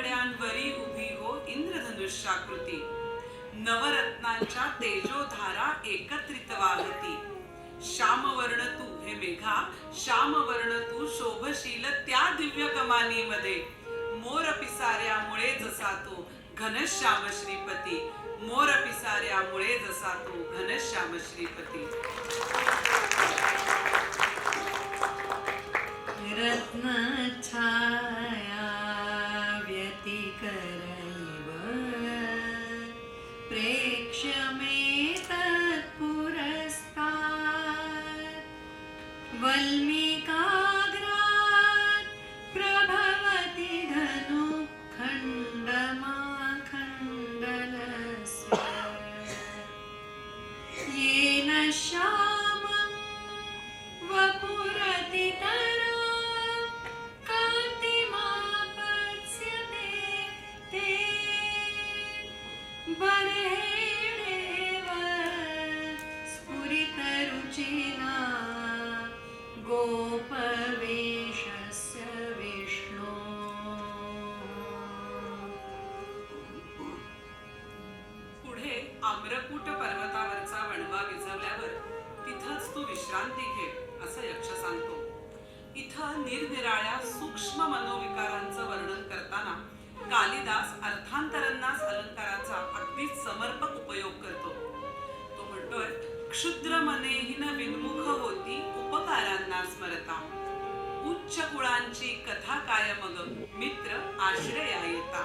कड्यांवरी उभी हो इंद्रधनुष्याकृती, नवरत्नांच्या तेजोधारा एकत्रित वाहती. श्यामवर्ण तू हे मेघा, श्यामवर्ण तू शोभशील त्या दिव्य कमानीमध्ये. मोर पिसाऱ्यामुळे जसा तो घनश्याम श्रीपती, मोर पिसाऱ्यामुळे जसा तो घनश्याम श्रीपती. रत्नछाया व्यतिकरैव प्रेक्ष्य मे तत्पुरस्तात्. वल्मीकाग्रात् प्रभवति धनुःखण्डमाखण्डलस्य. येन श्यामं वपुरतितरां कान्तिमापत्स्यते ते. बर्हिणेव स्फुरितरुचिना गोपवेशस्य विष्णो. पुढे आम्रकूट पर्वतावरचा वणवा विझवल्यावर तिथंच तू विश्रांती घे असं यक्ष सांगतो. इथं निरनिराळ्या सूक्ष्म मनोविकारांचं वर्णन करताना कालिदास अर्थांतरन्यास अलंकाराचा अगदीच समर्पक उपयोग करतो. तो म्हणतोय, क्षुद्र मनेहीन विन्मुख होती उपकारांना स्मरता. उच्च कुळांची कथा काय मग मित्र आश्रया येता.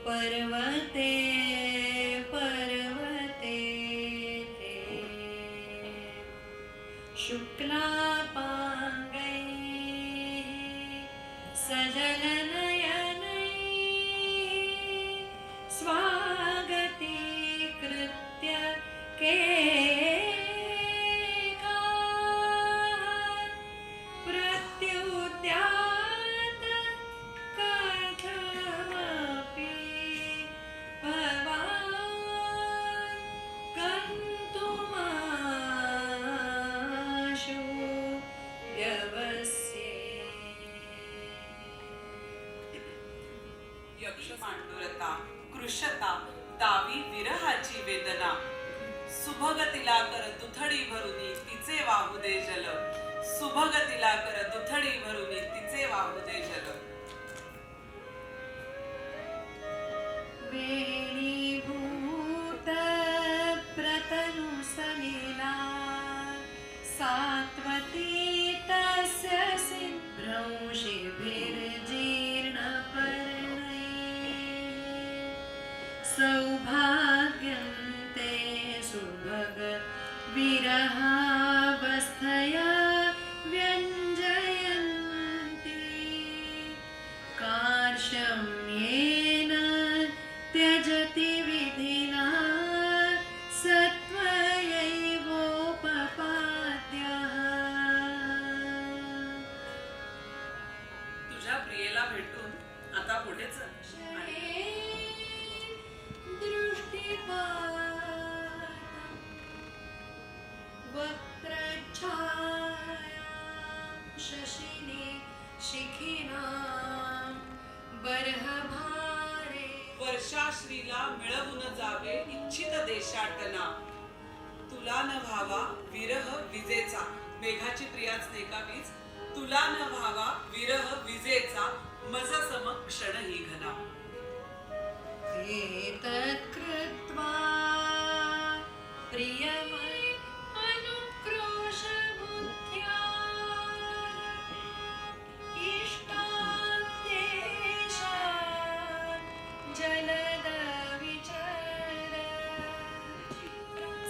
पर्वते पर्वते ते शुक्लापाङ्गैः सजलनयनैः स्वागतीकृत्य केकाः प्रत्युद्यात कथमपि भवान् गन्तुमाशु व्यवस्ये. यक्ष पांडुरता कृशता दावी विरहाची वेदना. सुभगतीला कर दुथडी भरुनी तिचे वाहू दे जल. सुभगतीला कर दुथडी भरुनी तिचे वाहू दे जल. वेणीभूत प्रतनुसलिला सात्वती तस्य सिभ्रंशिभिर्जीर्णपर्णैः. सौभाग्यं ते सुभग विरहावस्थया व्यञ्जयन्ति. कार्ष्यम्येन त्यजति विधिना सत्त्वयैवोपपाद्यः. तुझ्या प्रियेला भेटून आता पुढे चल. दृष्टिपातं वक्त्रच्छायां शशिने शिखिनां बर्हभारे. वर्षाश्रीला मिळवून जावे इच्छित देशाटना. तुला न व्हावा विरह विजेचा. मेघाची प्रियाच नाही का वीज. तुला न व्हावा विरह विजेचा मज सम क्षण ही घना. एतत् कृत्वा प्रियमय अनुक्रोशबुद्ध्या इष्टान्तेषां जलदविचर.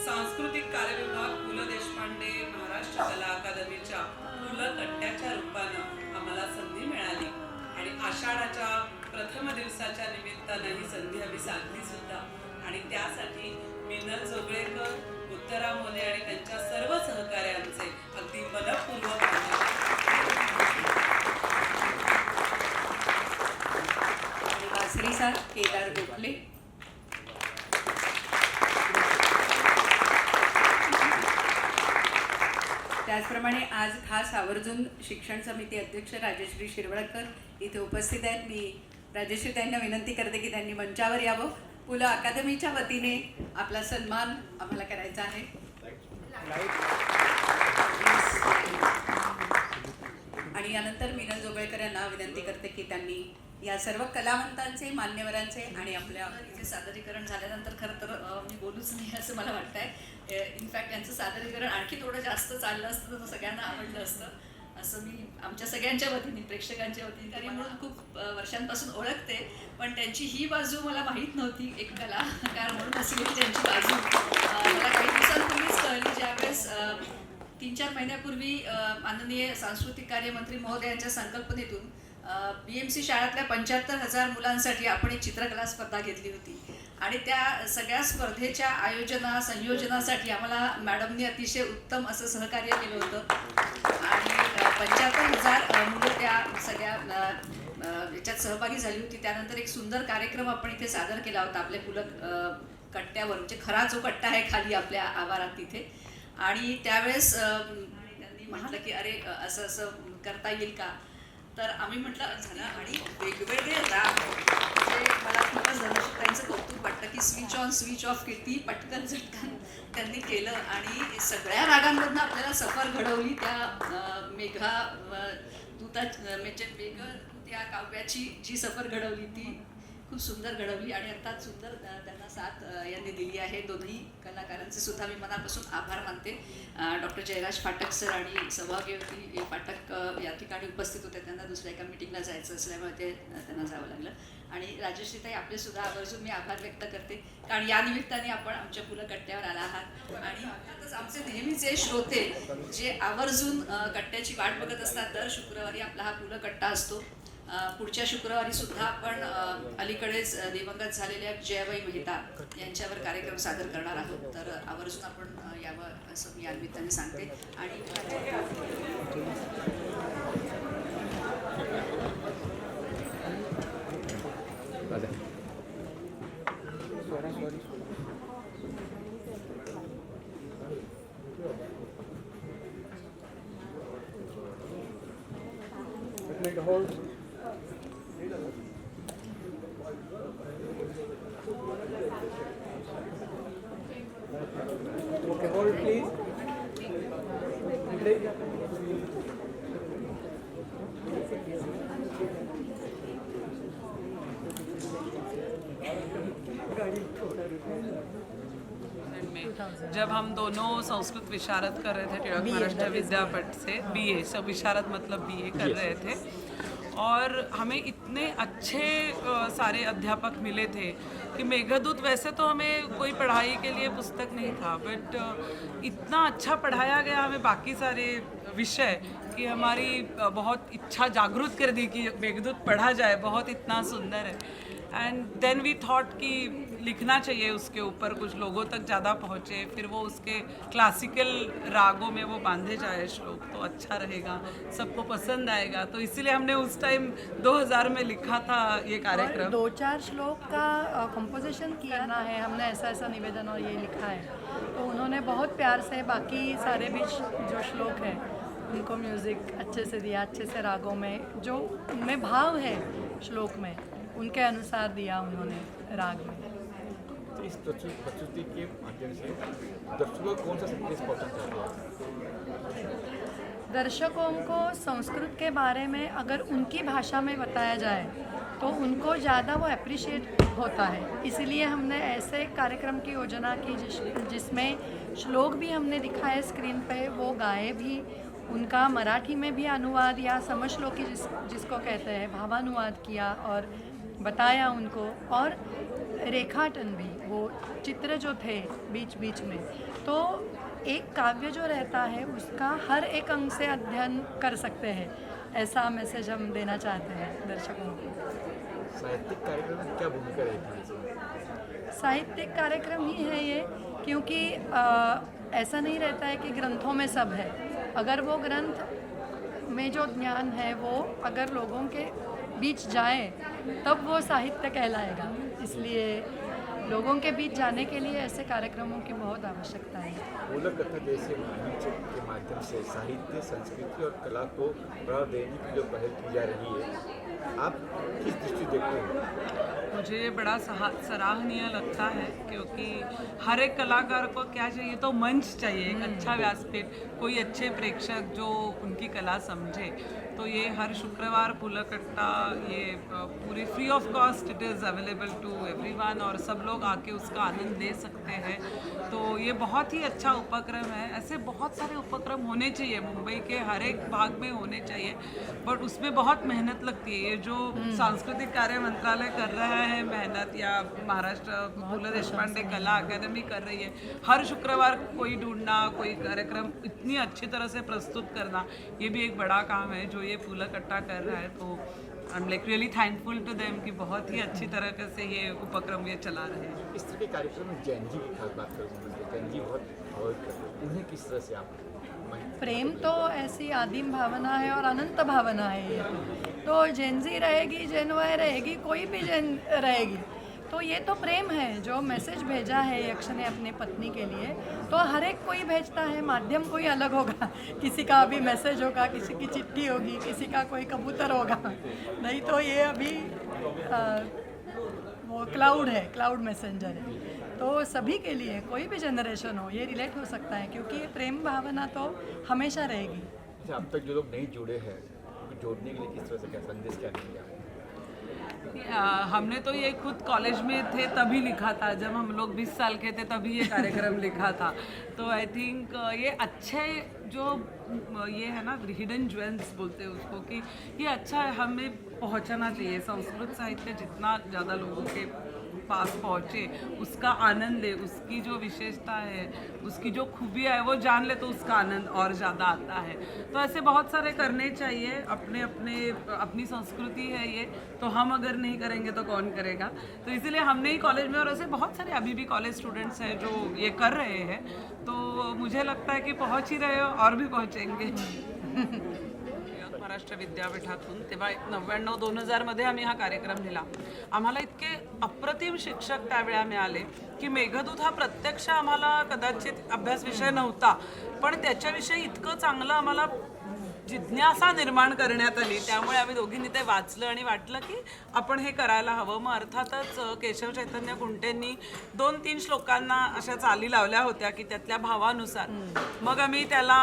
सांस्कृतिक कार्य विभाग पु ल देशपांडे महाराष्ट्र कला अकादमीच्या कुलकट्ट्याच्या रूपानं आम्हाला संधी मिळाली आणि आषाढाच्या प्रथम दिवसाच्या निमित्तानं ही संधी आम्ही साधली सुद्धा. आणि त्यासाठी मिनल जोगळेकर, उत्तरा मोने आणि त्यांच्या सर्व सहकार्यांचे अगदी मनपूर्वक बासरी साथ केदार गोखले. त्याचप्रमाणे आज खास आवर्जून शिक्षण समिती अध्यक्ष राजश्री शिरवळकर इथे उपस्थित आहेत. मी राजश्री त्यांना विनंती करते की त्यांनी मंचावर यावं. पु ल अकादमीच्या वतीने आपला सन्मान आम्हाला करायचा आहे. आणि यानंतर मीनल जोगळेकर यांना विनंती करते की त्यांनी या सर्व कलावंतांचे, मान्यवरांचे आणि आपल्या इथे सादरीकरण झाल्यानंतर खरं तर मी बोलूच नाही असं मला वाटतंय. इनफॅक्ट यांचं सादरीकरण आणखी थोडं जास्त चाललं असतं तर सगळ्यांना आवडलं असतं असं मी आमच्या सगळ्यांच्या वतीने, प्रेक्षकांच्या वतीने तरी म्हणून खूप वर्षांपासून ओळखते. पण त्यांची ही बाजू मला माहीत नव्हती, एक कलाकार म्हणून अशी त्यांची बाजू मला काही दिवसांपूर्वीच कळली, ज्यावेळेस 3-4 महिन्यापूर्वी माननीय सांस्कृतिक कार्यमंत्री महोदयांच्या संकल्पनेतून BMC शाळेतल्या 75,000 मुलांसाठी आपण एक चित्रकला स्पर्धा घेतली होती. आणि त्या सगळ्या स्पर्धेच्या संयोजनासाठी आम्हाला मॅडमनी अतिशय उत्तम असं सहकार्य केलं होतं. आणि 75,000 मुलं त्या सगळ्या याच्यात सहभागी झाली होती. त्यानंतर एक सुंदर कार्यक्रम आपण इथे सादर केला होता आपल्या कट्ट्यावर, म्हणजे खरा जो कट्टा आहे खाली आपल्या आवारात तिथे. आणि त्यावेळेस त्यांनी म्हटलं की अरे असं असं करता येईल का, तर आम्ही म्हटलं झालं. आणि वेगवेगळे राग म्हणजे मला खूपच धनश्रीताईंचं कौतुक वाटतं की स्विच ऑन स्विच ऑफ किती पटकन झटकन त्यांनी केलं. आणि सगळ्या रागांमधनं आपल्याला सफर घडवली त्या मेघा दूता म्हणजे मेघदूत या काव्याची जी सफर घडवली ती खूप सुंदर घडवली. आणि अर्थात सुंदर त्यांना साथ यांनी दिली आहे. दोन्ही कलाकारांचे सुद्धा मी मनापासून आभार मानते. डॉक्टर जयराज फाटक सर आणि सौभाग्यवती फाटक या ठिकाणी उपस्थित होते. त्यांना दुसऱ्या एका मिटिंगला जायचं असल्यामुळे त्यांना जावं लागलं. आणि राजश्रीताई आपले सुद्धा आवर्जून मी आभार व्यक्त करते, कारण या निमित्ताने आपण आमच्या पुलं कट्ट्यावर आला आहात. आणि अर्थातच आमचे नेहमीचे श्रोते जे आवर्जून कट्ट्याची वाट बघत असतात. दर शुक्रवारी आपला हा पुलं कट्टा असतो. पुढच्या शुक्रवारी सुद्धा आपण अलीकडेच दिवंगत झालेल्या जयाबाई मेहता यांच्यावर कार्यक्रम सादर करणार आहोत. तर आवर्जून आपण यावं असं मी या निमित्ताने सांगते. आणि Okay, hold please. जब हम दोनों संस्कृत विशारद कर रहे थे टिळक महाराष्ट्र विद्यापीठ से, BA, सब विशारद मतलब BA कर रहे थे, और हमें इतने अच्छे सारे अध्यापक मिले थे कि मेघदूत वैसे तो हमें कोई पढ़ाई के लिए पुस्तक नहीं था, बट इतना अच्छा पढ़ाया गया हमें बाकी सारे विषय कि हमारी बहुत इच्छा जागृत कर दी कि मेघदूत पढ़ा जाए. बहुत इतना सुंदर है. एंड देन वी थॉट कि लिखना चाहिए उसके ऊपर, कुछ लोगों तक ज़्यादा पहुँचे, फिर वो उसके क्लासिकल रागों में वो बांधे जाए श्लोक, तो अच्छा रहेगा, सबको पसंद आएगा. तो इसीलिए हमने उस टाइम 2000 में लिखा था ये कार्यक्रम. 2-4 श्लोक का कंपोजिशन करना है, हमने ऐसा ऐसा निवेदन और ये लिखा है. तो उन्होंने बहुत प्यार से बाकी सारे भी जो श्लोक हैं उनको म्यूज़िक अच्छे से दिया, अच्छे से रागों में जो उनमें भाव है श्लोक में उनके अनुसार दिया उन्होंने राग में. तो इस प्रस्तुति के माध्यम से दर्शकों को कौन सा संदेश पहुंचाना चाहते हैं? दर्शकों को संस्कृत के बारे में अगर उनकी भाषा में बताया जाए तो उनको ज़्यादा वो अप्रिशिएट होता है. इसीलिए हमने ऐसे कार्यक्रम की योजना की जिसमें श्लोक भी हमने दिखाए स्क्रीन पे, वो गाए भी, उनका मराठी में भी अनुवाद या समश्लोकी जिसको कहते हैं भावानुवाद किया और बताया उनको, और रेखाटन भी, वो चित्र जो थे बीच बीच में. तो एक काव्य जो रहता है उसका हर एक अंग से अध्ययन कर सकते हैं, ऐसा मैसेज हम देना चाहते हैं दर्शकों को. साहित्यिक कार्यक्रम में क्या भूमिका रहेगी? साहित्यिक कार्यक्रम ही है ये, क्योंकि ऐसा नहीं रहता है कि ग्रंथों में सब है. अगर वो ग्रंथ में जो ज्ञान है वो अगर लोगों के बीच जाए तब वो साहित्य कहलाएगा. इसलिए लोगों के बीच जाने के लिए ऐसे कार्यक्रमों की बहुत आवश्यकता है। मूलक कथा जैसे मंच के माध्यम से साहित्य, संस्कृति और कला को बढ़ावा देने की जो पहल की जा रही है, आप किस दृष्टि देखते हैं? मुझे ये बड़ा सराहनीय लगता है, क्योंकि हर एक कलाकार को क्या चाहिए, तो मंच चाहिए, एक अच्छा व्यासपीठ, कोई अच्छे प्रेक्षक जो उनकी कला समझे। तो ये हर शुक्रवार पुलकट्टा ये पूरी free of cost it is available to everyone, और सब लोग आके उसका आनंद ले सकते हैं। तो ये बहुत ही अच्छा उपक्रम है। ऐसे बहुत सारे उपक्रम होने चाहिए, मुंबई के हर एक भाग में होने चाहिए, बट उसमें बहुत मेहनत लगती है। ये जो सांस्कृतिक कार्य मंत्रालय कर रहा है मेहनत, या महाराष्ट्र पु.ल. देशपांडे कला अकादमी कर रही है, हर शुक्रवार कोई ढूंढना, कोई कार्यक्रम इतनी अच्छी तरह से प्रस्तुत करना, ये भी एक बड़ा काम है जो ये पुलकट्टा कर रहा है। तो I am like really thankful to them कि बहुत ही अच्छी तरह से ये उपक्रम ये चला रहे हैं। इस तरह के कार्यक्रम में जैन जी की खास बात करूँगा, जैन जी बहुत प्रभावित करते हैं, उन्हें किस तरह से आप प्रेम तो ऐसी आदिम भावना है और अनंत भावना है ये। तो जेनजी रहेगी, जेनवाई रहेगी, कोई भी जेन रहेगी, तो ये तो प्रेम है। जो मैसेज भेजा है यक्ष ने अपने पत्नी के लिए, तो हर एक कोई भेजता है, माध्यम कोई अलग होगा, किसी का अभी मैसेज होगा, किसी की चिट्ठी होगी, किसी का कोई कबूतर होगा, नहीं तो ये अभी वो क्लाउड है, क्लाउड मैसेंजर है। तो सभी के लिए, कोई भी जनरेशन हो, ये रिलेट हो सकता है, क्योंकि ये प्रेम भावना तो हमेशा रहेगी। अच्छा, अब तक जो लोग नहीं जुड़े हैं, उनको जोड़ने के लिए किस तरह से क्या संदेश क्या देंगे आप? हमने तो ये खुद कॉलेज में थे तभी लिखा था, जब हम लोग 20 साल के थे तभी ये कार्यक्रम लिखा था। तो आई थिंक ये अच्छे जो ये है ना, हिडन ज्वेल्स बोलते हैं उसको, कि ये अच्छा है, हमें पहुंचना चाहिए। संस्कृत साहित्य जितना ज़्यादा लोगों के पास पहुँचे, उसका आनंद ले, उसकी जो विशेषता है, उसकी जो खूबियाँ है वो जान ले, तो उसका आनंद और ज़्यादा आता है। तो ऐसे बहुत सारे करने चाहिए, अपनी संस्कृति है ये, तो हम अगर नहीं करेंगे तो कौन करेगा। तो इसीलिए हमने ही कॉलेज में, और ऐसे बहुत सारे अभी भी कॉलेज स्टूडेंट्स हैं जो ये कर रहे हैं। तो मुझे लगता है की पहुँच ही रहे हो, और भी पहुँचेंगे। महाराष्ट्र विद्यापीठातून तेव्हा 99-2000 मध्ये आम्ही हा कार्यक्रम लिहिला। आम्हाला इतके अप्रतिम शिक्षक त्यावेळा मिळाले की मेघदूत हा प्रत्यक्ष आम्हाला कदाचित अभ्यास विषय नव्हता, पण त्याच्याविषयी इतकं चांगलं आम्हाला जिज्ञासा निर्माण करण्यात आली। त्यामुळे आम्ही दोघींनी ते वाचलं आणि वाटलं की आपण हे करायला हवं। मग अर्थातच केशव चैतन्य कुंटेंनी 2-3 श्लोकांना अशा चाली लावल्या होत्या की त्यातल्या भावानुसार मग आम्ही त्याला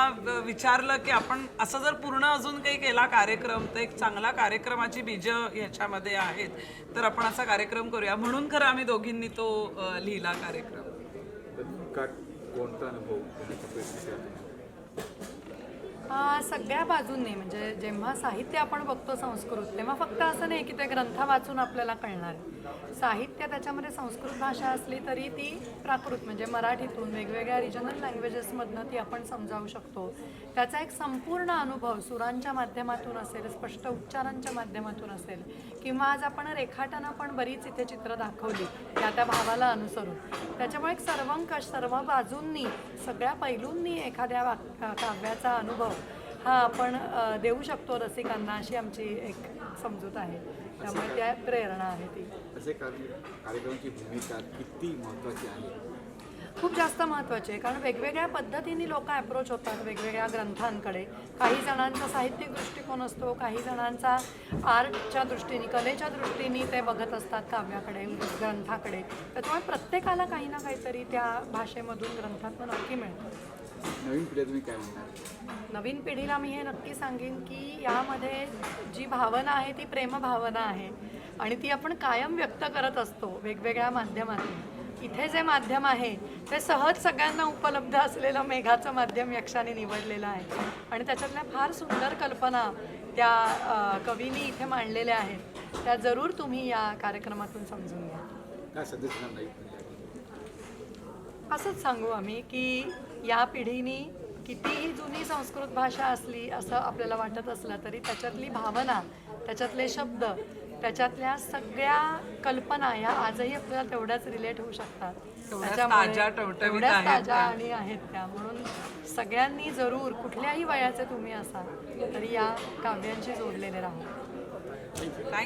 विचारलं की आपण असं जर पूर्ण अजून काही केला कार्यक्रम, तर एक चांगला कार्यक्रमाची बीज ह्याच्यामध्ये आहेत, तर आपण असा कार्यक्रम करूया। म्हणून खरं आम्ही दोघींनी तो लिहिला कार्यक्रम। का कोणता अनुभव घेण्याचा प्रयत्न केला? सगळ्या बाजूंनी, म्हणजे जेव्हा साहित्य आपण बघतो संस्कृत, तेव्हा फक्त असं नाही की ते ग्रंथ वाचून आपल्याला कळणार आहे। साहित्य त्याच्यामध्ये संस्कृत भाषा असली तरी ती प्राकृत म्हणजे मराठीतून वेगवेगळ्या रिजनल लँग्वेजेसमधनं ती आपण समजावू शकतो। त्याचा एक संपूर्ण अनुभव सुरांच्या माध्यमातून असेल, स्पष्ट उच्चारांच्या माध्यमातून असेल, किंवा आज आपण रेखाटनं पण बरीच इथे चित्र दाखवली त्या भावाला अनुसरून। त्याच्यामुळे एक सर्वंकष, सर्व बाजूंनी, सगळ्या पैलूंनी एखाद्या काव्याचा अनुभव हा आपण देऊ शकतो रसिकांना, अशी आमची एक समजूत आहे। त्यामुळे त्या प्रेरणा आहे ती। असे कार्यक्रमाची भूमिका किती महत्त्वाची आहे? खूप जास्त महत्त्वाची आहे, कारण वेगवेगळ्या पद्धतीने लोक अप्रोच होतात वेगवेगळ्या ग्रंथांकडे। काही जणांचा साहित्यिक दृष्टिकोन असतो, काही जणांचा आर्टच्या दृष्टीने, कलेच्या दृष्टीने ते बघत असतात काव्याकडे, ग्रंथाकडे। त्याच्यामुळे प्रत्येकाला काही ना काहीतरी त्या भाषेमधून, ग्रंथातून नक्की मिळतं। नवीन पिढीला तुम्ही काय म्हणणार? नवीन पिढीला मी हे नक्की सांगेन की यामध्ये जी भावना आहे ती प्रेमभावना आहे, आणि ती आपण कायम व्यक्त करत असतो वेगवेगळ्या माध्यमातून। इथे जे माध्यम आहे ते सहज सगळ्यांना उपलब्ध असलेलं मेघाचं माध्यम यक्षाने निवडलेलं आहे, आणि त्याच्यातल्या फार सुंदर कल्पना त्या कवींनी इथे मांडलेल्या आहेत। त्या जरूर तुम्ही या कार्यक्रमातून समजून घ्या। काय संदेश नाही? असंच सांगू आम्ही की या पिढीनी कितीही जुनी संस्कृत भाषा असली असं आपल्याला वाटत असलं तरी त्याच्यातली भावना, त्याच्यातले शब्द, त्याच्यातल्या सगळ्या कल्पना या आजही आपल्याला तेवढ्याच रिलेट होऊ शकतात। तेवढ्याच ताज्या आणि आहेत त्या। म्हणून सगळ्यांनी जरूर, कुठल्याही वयाचे तुम्ही असाल तरी या काव्यांशी जोडलेले राहा।